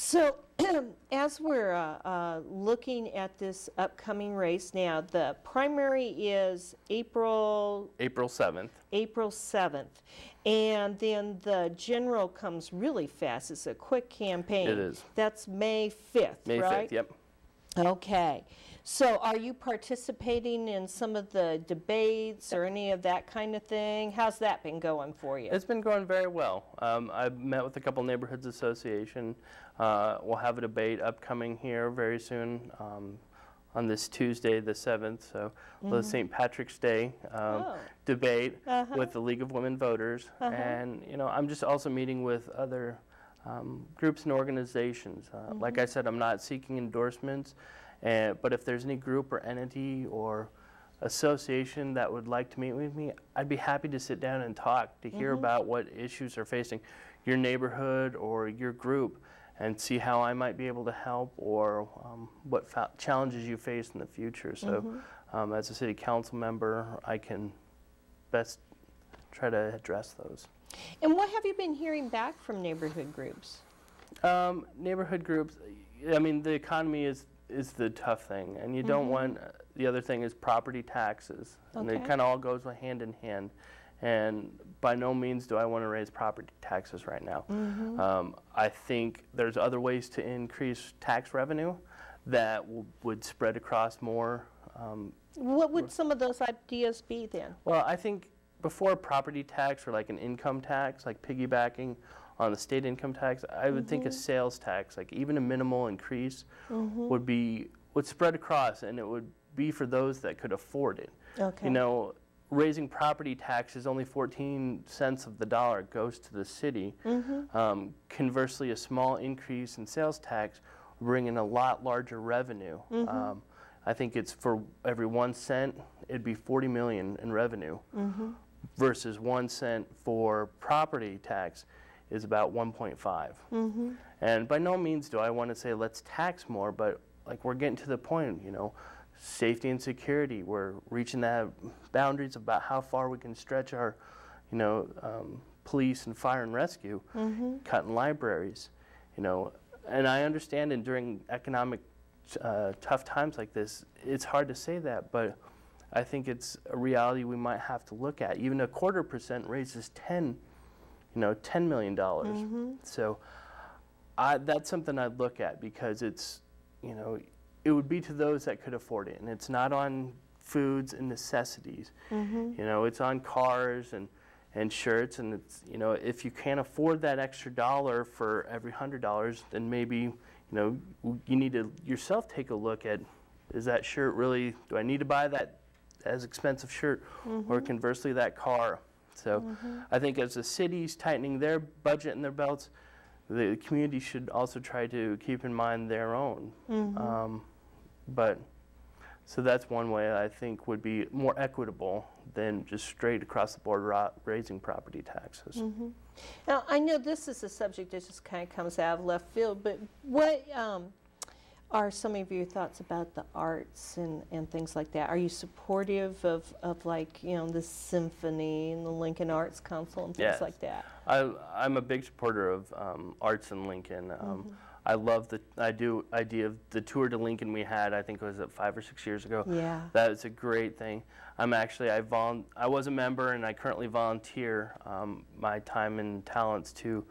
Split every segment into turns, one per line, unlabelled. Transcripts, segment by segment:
So as we're looking at this upcoming race now, the primary is April
7th.
April 7th. And then the general comes really fast. It's a quick campaign.
It is.
That's May 5th,
May
right?
5th, yep.
Okay. So are you participating in some of the debates or any of that kind of thing? How's that been going for you?
It's been going very well. I've met with a couple neighborhoods association. We'll have a debate upcoming here very soon on this Tuesday, the 7th. So the St. Patrick's Day debate with the League of Women Voters. And, you know, I'm just also meeting with other groups and organizations. Like I said, I'm not seeking endorsements. But if there's any group or entity or association that would like to meet with me, I'd be happy to sit down and talk to hear about what issues are facing your neighborhood or your group and see how I might be able to help or what challenges you face in the future. So as a city council member, I can best try to address those.
And what have you been hearing back from neighborhood groups?
Neighborhood groups, I mean, the economy is the tough thing, and you don't want, the other thing is property taxes, and it kind of all goes hand in hand, and by no means do I want to raise property taxes right now. I think there's other ways to increase tax revenue that would spread across more.
What would some of those ideas be then?
Well, I think before property tax or like an income tax, like piggybacking on the state income tax, I would think a sales tax, like even a minimal increase, would spread across, and it would be for those that could afford it. You know, raising property taxes, only 14 cents of the dollar goes to the city. Conversely, a small increase in sales tax will bring in a lot larger revenue. I think it's for every 1 cent, it'd be 40 million in revenue, versus 1 cent for property tax is about 1.5. And by no means do I want to say let's tax more, but like we're getting to the point, you know, safety and security, we're reaching that boundaries about how far we can stretch our, you know, police and fire and rescue, cutting libraries, you know, and I understand, and during economic tough times like this, it's hard to say that, but I think it's a reality we might have to look at. Even a 1/4% raises $10 million. So that's something I'd look at, because it's, you know, it would be to those that could afford it, and it's not on foods and necessities. You know, it's on cars and shirts, and it's, you know, if you can't afford that extra dollar for every $100, then maybe, you know, you need to yourself take a look at, is that shirt really, do I need to buy that as expensive shirt, or conversely that car? So I think as the city's tightening their budget and their belts, the community should also try to keep in mind their own. So that's one way I think would be more equitable than just straight across the board raising property taxes.
Now, I know this is a subject that just kind of comes out of left field, but what are some of your thoughts about the arts and things like that? Are you supportive of like, you know, the symphony and the Lincoln Arts Council and things like that?
I'm a big supporter of arts in Lincoln. I love the idea of the tour to Lincoln we had, I think it was 5 or 6 years ago.
Yeah.
That is a great thing. I was a member, and I currently volunteer my time and talents to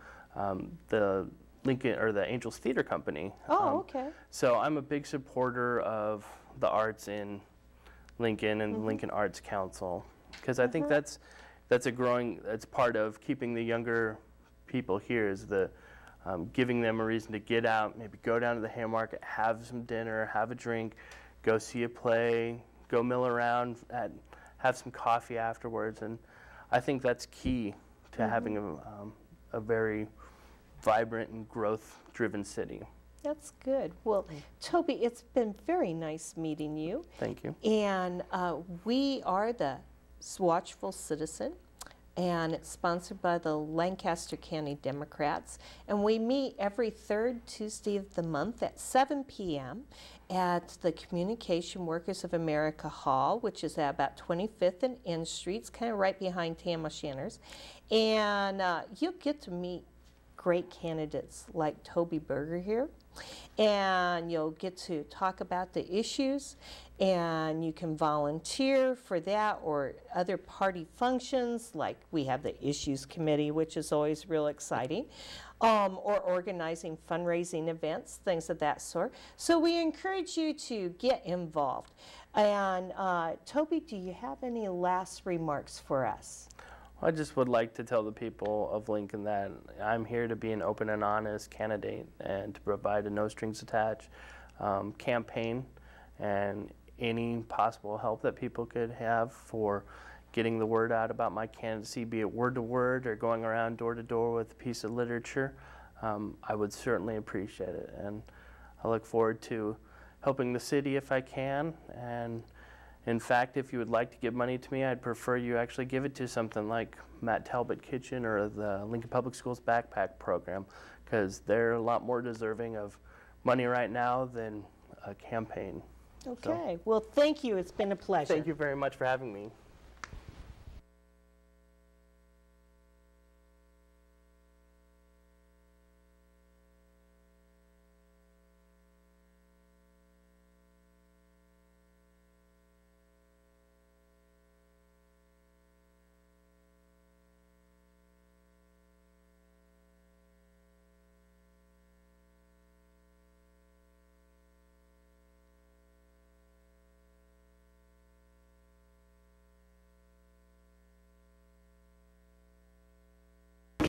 the Lincoln, or the Angels Theater Company. So I'm a big supporter of the arts in Lincoln and Lincoln Arts Council, because I think that's part of keeping the younger people here, is the giving them a reason to get out, maybe go down to the Haymarket, have some dinner, have a drink, go see a play, go mill around, have some coffee afterwards. And I think that's key to having a very vibrant and growth-driven city.
That's good. Well, Toby, it's been very nice meeting you.
Thank you.
And we are the Watchful Citizen, and it's sponsored by the Lancaster County Democrats. And we meet every third Tuesday of the month at 7 p.m. at the Communication Workers of America Hall, which is at about 25th and N Streets, kind of right behind Tam O'Shanter's. And you'll get to meet great candidates like Toby Berger here. And you'll get to talk about the issues, and you can volunteer for that or other party functions, like we have the Issues Committee, which is always real exciting, or organizing fundraising events, things of that sort. So we encourage you to get involved. And Toby, do you have any last remarks for us?
I just would like to tell the people of Lincoln that I'm here to be an open and honest candidate and to provide a no strings attached campaign and any possible help that people could have for getting the word out about my candidacy, be it word to word or going around door to door with a piece of literature. I would certainly appreciate it, and I look forward to helping the city if I can. And in fact, if you would like to give money to me, I'd prefer you actually give it to something like Matt Talbot Kitchen or the Lincoln Public Schools Backpack Program, because they're a lot more deserving of money right now than a campaign.
Okay, well, thank you. It's been a pleasure.
Thank you very much for having me.